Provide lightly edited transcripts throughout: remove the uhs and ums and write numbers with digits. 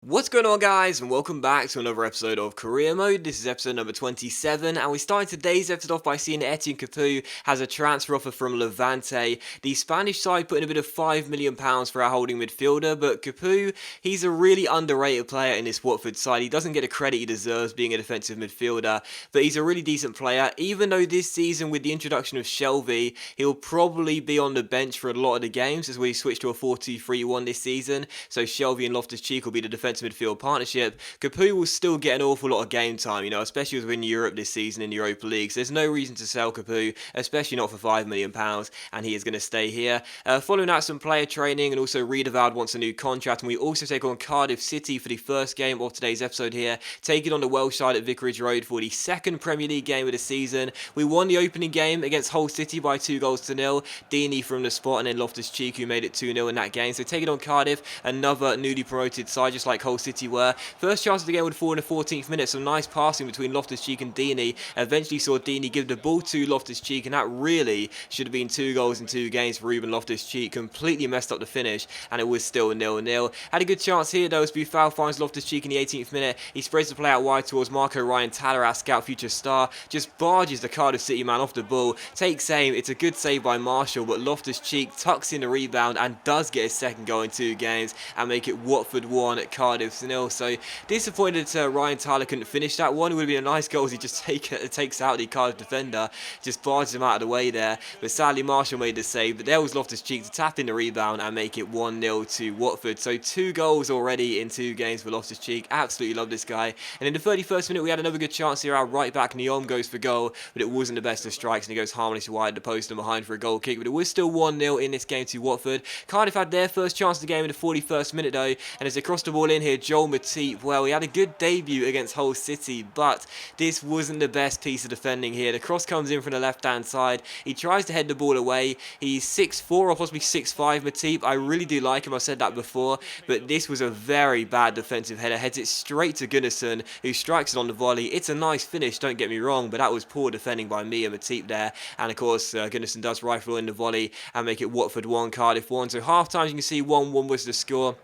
What's going on, guys, and welcome back to another episode of Career Mode. This is episode number 27, and we started today's episode off by seeing Etienne Capoue has a transfer offer from Levante. The Spanish side put in a bid of £5 million for our holding midfielder, but Capoue, he's a really underrated player in this Watford side. He doesn't get the credit he deserves being a defensive midfielder, but he's a really decent player, even though this season, with the introduction of Shelvey, he'll probably be on the bench for a lot of the games as we switch to a 4-2-3-1 this season, so Shelvey and Loftus-Cheek will be the defensive midfield partnership. Capoue will still get an awful lot of game time, especially as we're in Europe this season in the Europa League. So there's no reason to sell Capoue, especially not for £5 million, and he is going to stay here. Following out some player training, and also Riedewald wants a new contract, and we also take on Cardiff City for the first game of today's episode here, taking on the Welsh side at Vicarage Road for the second Premier League game of the season. We won the opening game against Hull City by 2-0. Deeney from the spot, and then Loftus-Cheek, who made it 2-0 in that game. So taking on Cardiff, another newly promoted side, just like Hull City were. First chance of the game would fall in the 14th minute. Some nice passing between Loftus-Cheek and Deeney. Eventually saw Deeney give the ball to Loftus-Cheek, and that really should have been 2 goals in 2 games for Ruben Loftus-Cheek. Completely messed up the finish, and it was still 0-0. Had a good chance here though as Buffal finds Loftus-Cheek in the 18th minute. He spreads the play out wide towards Marco Ryan Taller, our scout future star. Just barges the Cardiff City man off the ball. Takes aim. It's a good save by Marshall, but Loftus-Cheek tucks in the rebound and does get his second goal in 2 games and make it Watford 1 at Cardiff 0. So disappointed Ryan Tyler couldn't finish that one. It would have been a nice goal as he just takes out the Cardiff defender, just barges him out of the way there. But sadly Marshall made the save, but there was Loftus-Cheek to tap in the rebound and make it 1-0 to Watford. So 2 goals already in 2 games for Loftus-Cheek. Absolutely love this guy. And in the 31st minute we had another good chance here. Our right back Neom goes for goal, but it wasn't the best of strikes, and he goes harmlessly wide the post and behind for a goal kick. But it was still 1-0 in this game to Watford. Cardiff had their first chance of the game in the 41st minute though, and as they crossed the ball in here, Joel Matip, well, he had a good debut against Hull City, but this wasn't the best piece of defending here. The cross comes in from the left-hand side. He tries to head the ball away. He's 6'4" or possibly 6'5", Matip. I really do like him. I've said that before, but this was a very bad defensive header. Heads it straight to Gunnarsson, who strikes it on the volley. It's a nice finish, don't get me wrong, but that was poor defending by me and Matip there. And of course, Gunnarsson does rifle in the volley and make it Watford 1, Cardiff 1. So half time, you can see 1-1 was the score.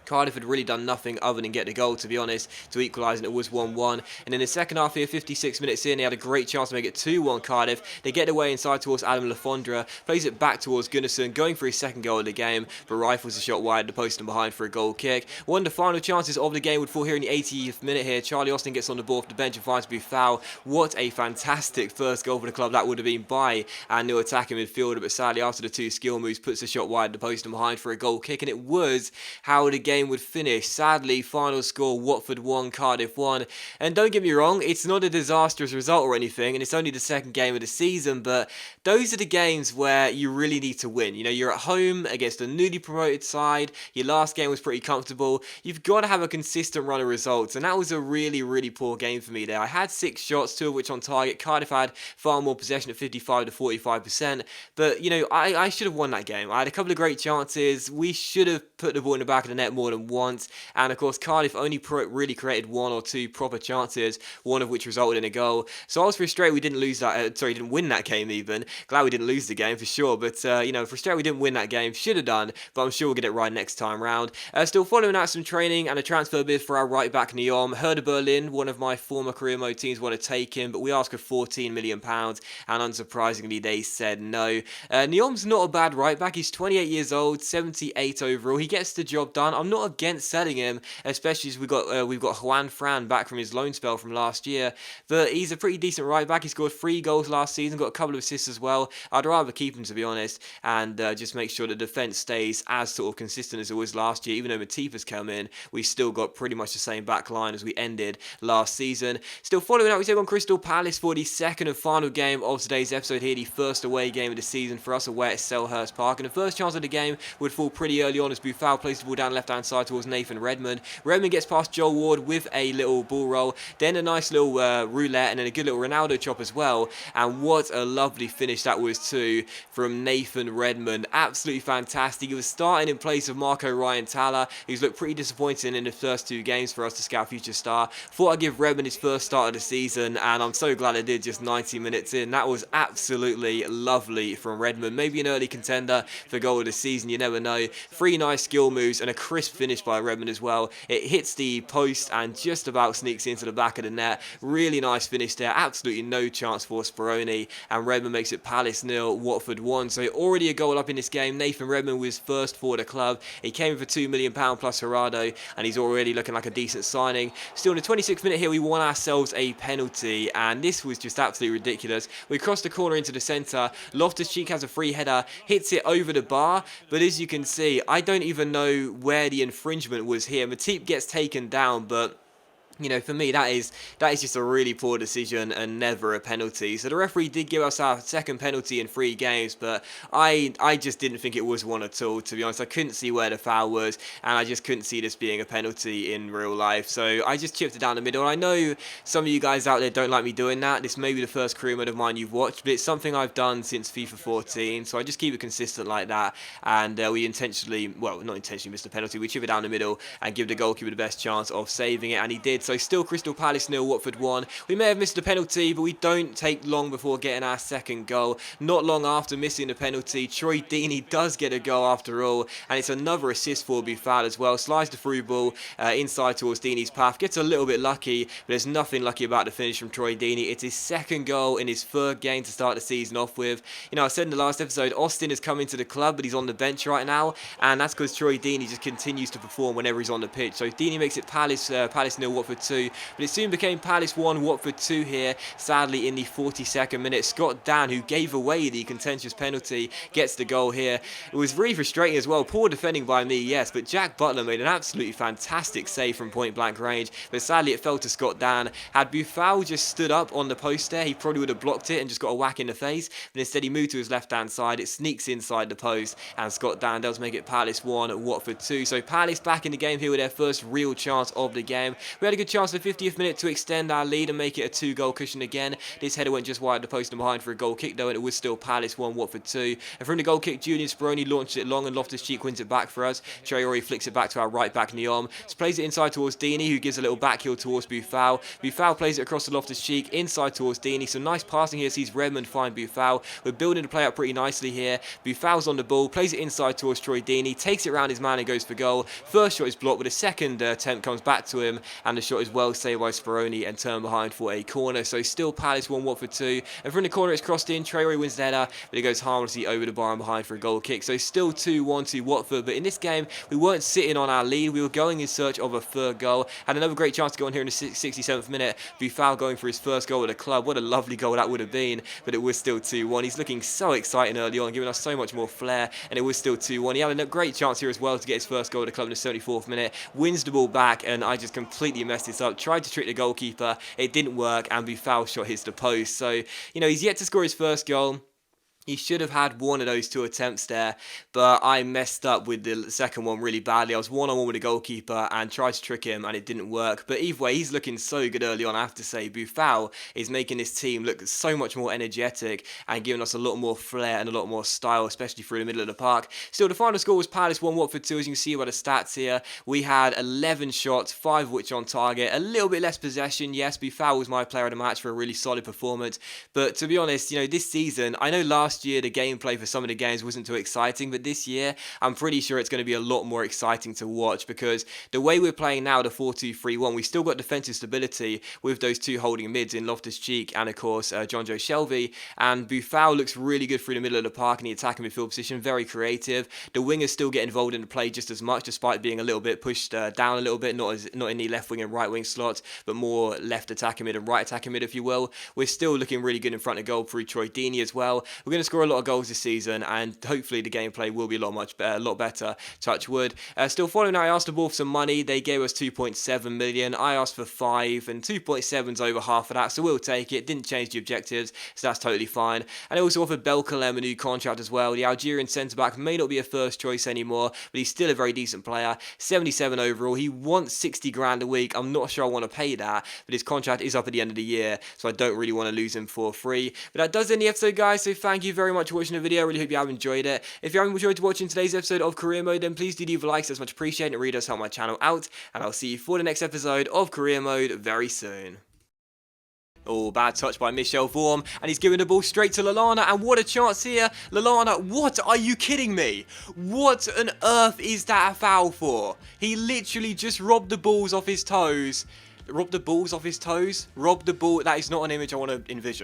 Cardiff had really done nothing other than get the goal, to be honest, to equalise, and it was 1-1. And in the second half here, 56 minutes in, they had a great chance to make it 2-1 Cardiff. They get away inside towards Adam Lafondra, plays it back towards Gunnarsson, going for his second goal of the game, but rifles a shot wide, the post and behind for a goal kick. One of the final chances of the game would fall here in the 80th minute here. Charlie Austin gets on the ball off the bench and finds Buffal. What a fantastic first goal for the club that would have been by our new attacking midfielder, but sadly after the 2 skill moves, puts the shot wide, the post and behind for a goal kick, and it was how the game would finish. Sadly, final score Watford 1, Cardiff 1. And don't get me wrong, it's not a disastrous result or anything, and it's only the second game of the season, but those are the games where you really need to win. You're at home against a newly promoted side. Your last game was pretty comfortable. You've got to have a consistent run of results, and that was a really, really poor game for me there. I had 6 shots, 2 of which on target. Cardiff had far more possession at 55 to 45%, but I should have won that game. I had a couple of great chances. We should have put the ball in the back of the net more than once, and of course Cardiff only really created 1 or 2 proper chances, one of which resulted in a goal. So I was frustrated we didn't didn't win that game even. Glad we didn't lose the game for sure, but frustrated we didn't win that game. Should have done, but I'm sure we'll get it right next time round. Still following out some training and a transfer bid for our right back Neom. Hertha Berlin, one of my former career mode teams, want to take him, but we asked for £14 million, and unsurprisingly they said no. Neom's not a bad right back. He's 28 years old, 78 overall. He gets the job done. I'm not against selling him, especially as we've got Juan Fran back from his loan spell from last year, but he's a pretty decent right back. He scored 3 goals last season, got a couple of assists as well. I'd rather keep him, to be honest, and just make sure the defence stays as sort of consistent as it was last year. Even though Matip has come in, we've still got pretty much the same back line as we ended last season. Still following out, we take on Crystal Palace for the second and final game of today's episode here, the first away game of the season for us away at Selhurst Park, and the first chance of the game would fall pretty early on as Buffal plays the ball down the left-hand side towards Nathan Redmond. Redmond gets past Joel Ward with a little ball roll, then a nice little roulette, and then a good little Ronaldo chop as well, and what a lovely finish that was too from Nathan Redmond. Absolutely fantastic. He was starting in place of Marco Ryan Taller, who's looked pretty disappointing in the first 2 games for us to scout future star. Thought I'd give Redmond his first start of the season, and I'm so glad I did just 90 minutes in. That was absolutely lovely from Redmond. Maybe an early contender for goal of the season, you never know. 3 nice skill moves and a crisp finish by Redmond as well. It hits the post and just about sneaks into the back of the net. Really nice finish there. Absolutely no chance for Speroni, and Redmond makes it Palace 0, Watford 1. So already a goal up in this game. Nathan Redmond was first for the club. He came for £2 million plus Gerardo, and he's already looking like a decent signing. Still in the 26th minute here, we won ourselves a penalty, and this was just absolutely ridiculous. We crossed the corner into the centre. Loftus-Cheek has a free header, hits it over the bar, but as you can see, I don't even know where the infringement was here. Matip gets taken down, but you know, for me, that is just a really poor decision and never a penalty. So the referee did give us our second penalty in 3 games, but I just didn't think it was one at all, to be honest. I couldn't see where the foul was, and I just couldn't see this being a penalty in real life. So I just chipped it down the middle. I know some of you guys out there don't like me doing that. This may be the first career mode of mine you've watched, but it's something I've done since FIFA 14, so I just keep it consistent like that. And we intentionally, well, not intentionally missed a penalty. We chip it down the middle and give the goalkeeper the best chance of saving it, and he did. So still Crystal Palace 0, Watford 1. We may have missed a penalty, but we don't take long before getting our second goal. Not long after missing the penalty, Troy Deeney does get a goal after all, and it's another assist for Buffal as well. Slides the through ball inside towards Deeney's path. Gets a little bit lucky, but there's nothing lucky about the finish from Troy Deeney. It's his second goal in his third game to start the season off with. You know, I said in the last episode, Austin has come into the club, but he's on the bench right now, and that's because Troy Deeney just continues to perform whenever he's on the pitch. So Deeney makes it Palace 0, Watford 2, but it soon became Palace 1, Watford 2 here. Sadly, in the 42nd minute, Scott Dan, who gave away the contentious penalty, gets the goal here. It was really frustrating as well. Poor defending by me, yes, but Jack Butler made an absolutely fantastic save from point blank range, but sadly it fell to Scott Dan. Had Buffal just stood up on the post there, he probably would have blocked it and just got a whack in the face, but instead he moved to his left hand side. It sneaks inside the post, and Scott Dan does make it Palace 1, Watford 2. So Palace back in the game here with their first real chance of the game. We had a good chance in the 50th minute to extend our lead and make it a 2-goal cushion again. This header went just wide of the post and behind for a goal kick though, and it was still Palace 1, Watford 2. And from the goal kick, Julian Speroni launched it long, and Loftus-Cheek wins it back for us. Traore flicks it back to our right back Neom. Plays it inside towards Deeney, who gives a little backheel towards Buffal. Buffal plays it across to Loftus-Cheek, inside towards Deeney. Some nice passing here, sees Redmond find Buffal. We're building the play up pretty nicely here. Buffal's on the ball, plays it inside towards Troy Deeney, takes it around his man and goes for goal. First shot is blocked, but a second attempt comes back to him, and the shot is well saved by Speroni and turned behind for a corner. So still Palace 1, Watford 2. And from the corner it's crossed in. Traore wins the header, but it goes harmlessly over the bar and behind for a goal kick. So still 2-1 to Watford. But in this game, we weren't sitting on our lead. We were going in search of a third goal. Had another great chance to go on here in the 67th minute. Buffal going for his first goal at the club. What a lovely goal that would have been. But it was still 2-1. He's looking so exciting early on, giving us so much more flair. And it was still 2-1. He had a great chance here as well to get his first goal at the club in the 74th minute. Wins the ball back, and I just completely messed this up. Tried to trick the goalkeeper. It didn't work, and Buffal shot hits the post. So, you know, he's yet to score his first goal. He should have had one of those 2 attempts there, but I messed up with the second one really badly. I was one-on-one with the goalkeeper and tried to trick him, and it didn't work. But either way, he's looking so good early on, I have to say. Buffal is making this team look so much more energetic and giving us a lot more flair and a lot more style, especially through the middle of the park. Still, the final score was Palace 1, Watford 2. As you can see by the stats here, we had 11 shots, 5 of which on target. A little bit less possession, yes. Buffal was my player of the match for a really solid performance. But to be honest, you know, this season, I know last year the gameplay for some of the games wasn't too exciting, but this year I'm pretty sure it's going to be a lot more exciting to watch, because the way we're playing now, the 4-2-3-1, we still got defensive stability with those 2 holding mids in Loftus-Cheek and of course Jonjo Shelvey, and Buffal looks really good through the middle of the park in the attacking midfield position, very creative. The wingers still get involved in the play just as much, despite being a little bit pushed down a little bit, not in the left wing and right wing slots, but more left attacking mid and right attacking mid, if you will. We're still looking really good in front of goal through Troy Deeney as well. We're going to score a lot of goals this season, and hopefully the gameplay will be a lot better. Touch wood. Still following that, I asked the ball for some money. They gave us 2.7 million. I asked for 5, and 2.7's over half of that, so we'll take it. Didn't change the objectives, so that's totally fine. And I also offered Belkalem a new contract as well. The Algerian centre back may not be a first choice anymore, but he's still a very decent player. 77 overall. He wants 60 grand a week. I'm not sure I want to pay that, but his contract is up at the end of the year, so I don't really want to lose him for free. But that does end the episode, guys, so thank you very much for watching the video. I really hope you have enjoyed it. If you haven't enjoyed watching today's episode of Career Mode, then please do leave a like, so it's much appreciated. It really does help my channel out, and I'll see you for the next episode of Career Mode very soon. Oh, bad touch by Michel Vorm, and he's giving the ball straight to Lallana, and what a chance here. Lallana, what? Are you kidding me? What on earth is that a foul for? He literally just robbed the balls off his toes. Robbed the balls off his toes? Robbed the ball. That is not an image I want to envision.